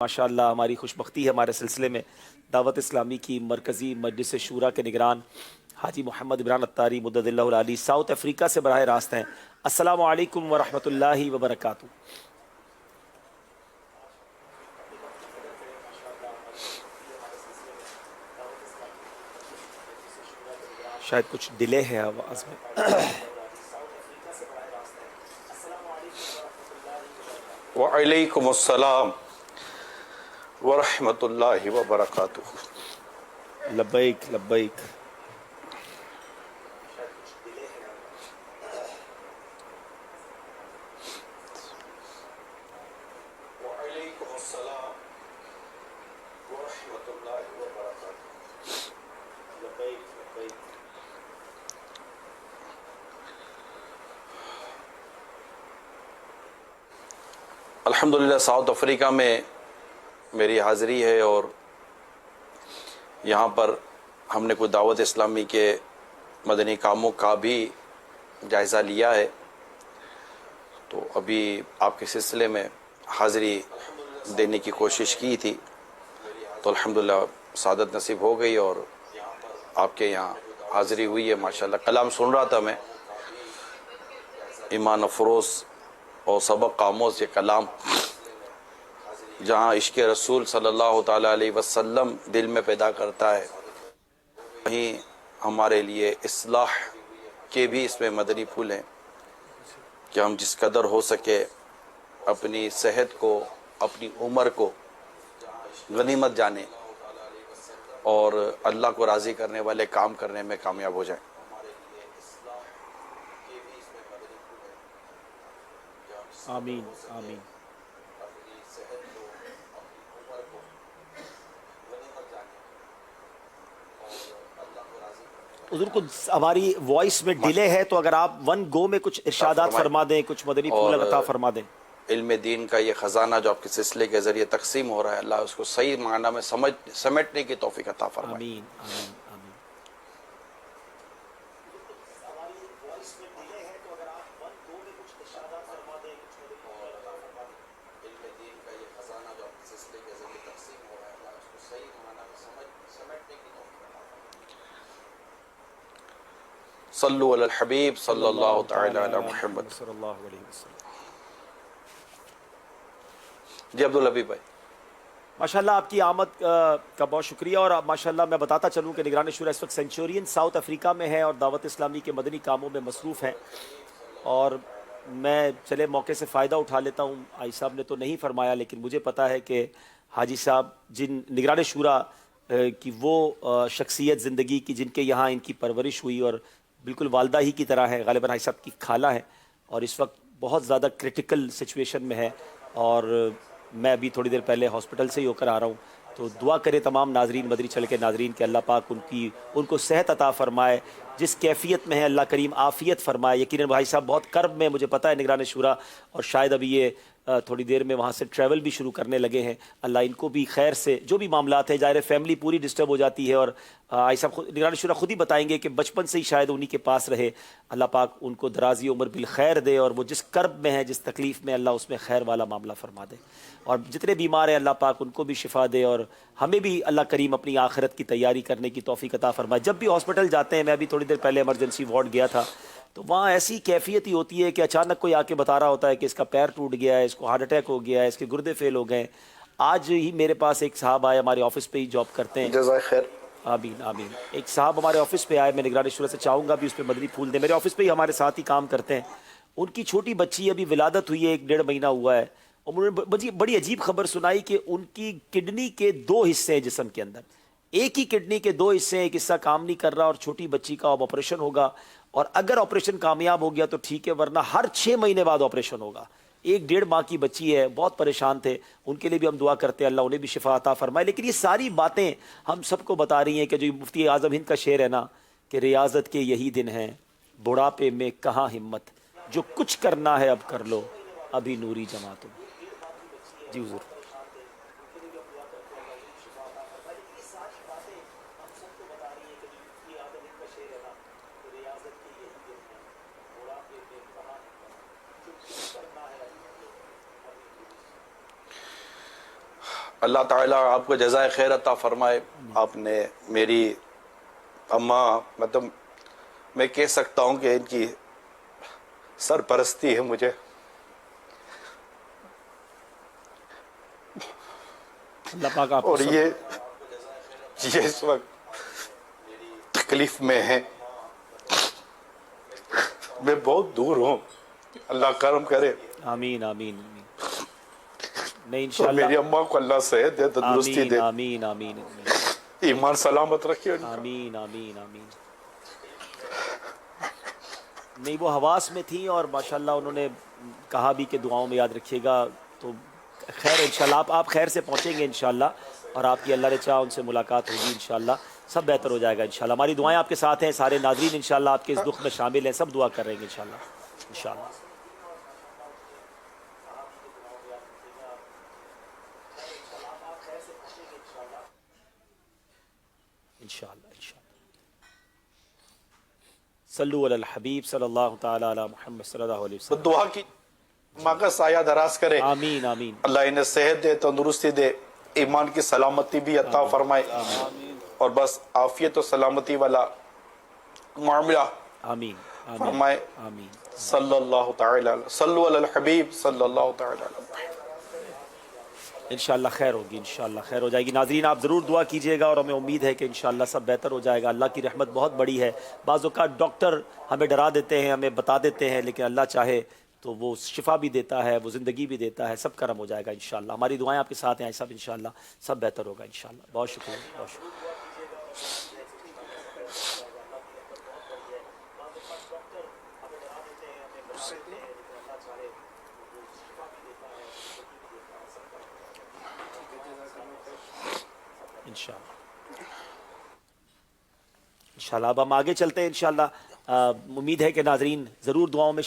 माशाअल्लाह हमारी खुशबख्ती है, हमारे सिलसिले में दावत इस्लामी की मरकज़ी मजलिस शूरा के निगरान हाजी मोहम्मद इमरान अत्तारी मुद्ददिल्लाहुल आली साउथ अफ्रीका से बराह रास्त हैं। अस्सलामु अलैकुम व रहमतुल्लाहि व बरकातुहू। शायद कुछ डिले है आवाज़ में। वअलैकुमुस्सलाम वरहमतुल्लाहि वबरकातुहू। लब्बैक लब्बैक। अल्हम्दुलिल्लाह साउथ अफ्रीका में मेरी हाज़िरी है और यहाँ पर हमने कुछ दावत इस्लामी के मदनी कामों का भी जायज़ा लिया है। तो अभी आपके सिलसिले में हाज़िरी देने की कोशिश की थी, तो अल्हम्दुलिल्लाह सादत नसीब हो गई और आपके यहाँ हाज़िरी हुई है। माशाअल्लाह कलाम सुन रहा था मैं, ईमान अफरोज़ और सबक आमोज़ ये कलाम, जहाँ इश्क़ रसूल सल्लल्लाहु ताला अलैहि वसल्लम दिल में पैदा करता है, वहीं हमारे लिए इस्लाह के भी इसमें मदनी फूल हैं कि हम जिस कदर हो सके अपनी सेहत को, अपनी उम्र को गनीमत जाने और अल्लाह को राज़ी करने वाले काम करने में कामयाब हो जाएं। आमीन आमीन। उधर कुछ हमारी वॉइस में डिले है, तो अगर आप वन गो में कुछ इरशादात फरमा दें, कुछ मदनी फूल अता फरमा दें। इल्म दीन का ये ख़जाना जो आपके सिलसिले के ज़रिए तकसीम हो रहा है, अल्लाह उसको सही माना में समेटने की तौफीक अता फरमाए। आमीन आमीन आमीन। सल्लु अलल हबीब सल्लल्लाहु तआला अला मुहम्मद। जी अब्दुल हबीब भाई, माशाल्लाह आपकी आमद का बहुत शुक्रिया। और माशाल्लाह मैं बताता चलूँ कि निगरान शुरा इस वक्त सेंचुरियन साउथ अफ्रीका में है और दावत इस्लामी के मदनी कामों में मसरूफ़ हैं। और मैं चले मौके से फ़ायदा उठा लेता हूँ। आई साहब ने तो नहीं फरमाया, लेकिन मुझे पता है कि हाजी साहब जिन निगरान शुरा की वो शख्सियत ज़िंदगी की जिनके यहाँ इनकी परवरिश हुई और बिल्कुल वालदा ही की तरह है, ग़ालिबन हाजी साहब की खाला है और इस वक्त बहुत ज़्यादा क्रिटिकल सिचुएशन में है। और मैं अभी थोड़ी देर पहले हॉस्पिटल से ही होकर आ रहा हूँ। तो दुआ करे तमाम नाजरीन, मदरी चल के नाजरीन के अल्लाह पाक उनको सेहत अता फ़रमाए, जिस कैफियत में है अल्लाह करीम आफ़ियत फ़रमाए। यकीनन भाई साहब बहुत कर्ब में, मुझे पता है, निगरान शुरा, और शायद अभी ये थोड़ी देर में वहाँ से ट्रैवल भी शुरू करने लगे हैं। अल्लाह इनको भी खैर से, जो भी मामलात है, ज़ाहिर फैमिली पूरी डिस्टर्ब हो जाती है और आई साहब निगरान शुरा खुद ही बताएंगे कि बचपन से ही शायद उन्हीं के पास रहे। अल्लाह पाक उनको दराजी उम्र बिल खैर दे और वो जिस कर्ब में है, जिस तकलीफ़ में, अल्लाह उसमें खैर वाला मामला फरमा दे। और जितने बीमार हैं अल्लाह पाक उनको भी शिफा दे और हमें भी अल्लाह करीम अपनी आखिरत की तैयारी करने की तौफीक अता फरमाए। जब भी हॉस्पिटल जाते हैं, मैं अभी थोड़ी देर पहले इमरजेंसी वार्ड गया था, तो वहाँ ऐसी कैफियत ही होती है कि अचानक कोई आके बता रहा होता है कि इसका पैर टूट गया है, इसको हार्ट अटैक हो गया है, इसके गुर्दे फेल हो गए। आज ही मेरे पास एक साहब आए, हमारे ऑफिस पे ही जॉब करते हैं। जज़ाक खैर। आमीन आमीन। एक साहब हमारे ऑफिस पे आए, मैं निगरान शुरा से चाहूँगा भी उस पर मदनी फूल दें। मेरे ऑफिस पे ही हमारे साथ ही काम करते हैं। उनकी छोटी बच्ची अभी विलादत हुई है, 1 डेढ़ महीना हुआ है। और उन्होंने बड़ी अजीब खबर सुनाई कि उनकी किडनी के 2 हिस्से हैं जिस्म के अंदर। एक ही किडनी के 2 हिस्से हैं, एक हिस्सा काम नहीं कर रहा और छोटी बच्ची का अब ऑपरेशन होगा। और अगर ऑपरेशन कामयाब हो गया तो ठीक है, वरना हर 6 महीने बाद ऑपरेशन होगा। 1 डेढ़ माह की बच्ची है, बहुत परेशान थे। उनके लिए भी हम दुआ करते हैं, अल्लाह उन्हें भी शिफा अता फरमाए। लेकिन ये सारी बातें हम सबको बता रही हैं कि जो मुफ्ती आज़म हिंद का शेर है ना, कि रियाजत के यही दिन हैं, बुढ़ापे में कहाँ हिम्मत, जो कुछ करना है अब कर लो, अभी नूरी जमा तुम। जी हुजूर। اللہ تعالیٰ آپ کو جزائے خیر عطا فرمائے. آپ نے میری اماں مطلب میں کہہ سکتا ہوں کہ ان کی سرپرستی ہے مجھے. اللہ پاک آپ کو اور یہ اس وقت تکلیف میں ہے. میں بہت دور ہوں. اللہ کرم کرے آمین آمین آمین. نہیں تو انشاءاللہ. میری اماں کو اللہ صحت دے, تندرستی آمین دے, آمین آمین آمین ایمان سلامت رکھے ان کا. آمین آمین آمین. نہیں وہ حواس میں تھیں اور ماشاءاللہ انہوں نے کہا بھی کہ دعاؤں میں یاد رکھیے گا. تو خیر انشاءاللہ آپ خیر سے پہنچیں گے انشاءاللہ, اور آپ کی اللہ نے چاہا ان سے ملاقات ہوگی انشاءاللہ. سب بہتر ہو جائے گا انشاءاللہ. ہماری دعائیں آپ کے ساتھ ہیں. سارے ناظرین انشاءاللہ آپ کے اس دکھ میں شامل ہیں. سب دعا کر رہے ہیں انشاءاللہ انشاءاللہ. انشاءاللہ انشاءاللہ. صلو علی الحبیب صلی اللہ تعالی علی محمد صلی اللہ علیہ تو وسلم. دعا کی ماں کا سایہ دراز کرے. آمین آمین اللہ انہیں صحت دے, تندرستی دے, ایمان کی سلامتی بھی عطا فرمائے, اور بس عافیت و سلامتی والا معاملہ آمین آمین فرمائے. آمین. صلی اللہ تعالی صلو علی الحبیب صلی اللہ تعالی علیہ. انشاءاللہ خیر ہوگی, انشاءاللہ خیر ہو جائے گی. ناظرین آپ ضرور دعا کیجئے گا, اور ہمیں امید ہے کہ انشاءاللہ سب بہتر ہو جائے گا. اللہ کی رحمت بہت بڑی ہے. بعض اوقات ڈاکٹر ہمیں ڈرا دیتے ہیں, ہمیں بتا دیتے ہیں, لیکن اللہ چاہے تو وہ شفا بھی دیتا ہے, وہ زندگی بھی دیتا ہے. سب کرم ہو جائے گا انشاءاللہ. ہماری دعائیں آپ کے ساتھ ہیں سب انشاءاللہ. سب بہتر ہوگا انشاءاللہ. بہت شکریہ بہت شکریہ. انشاءاللہ انشاءاللہ. اب ہم آگے چلتے ہیں انشاءاللہ. امید ہے کہ ناظرین ضرور دعاؤں میں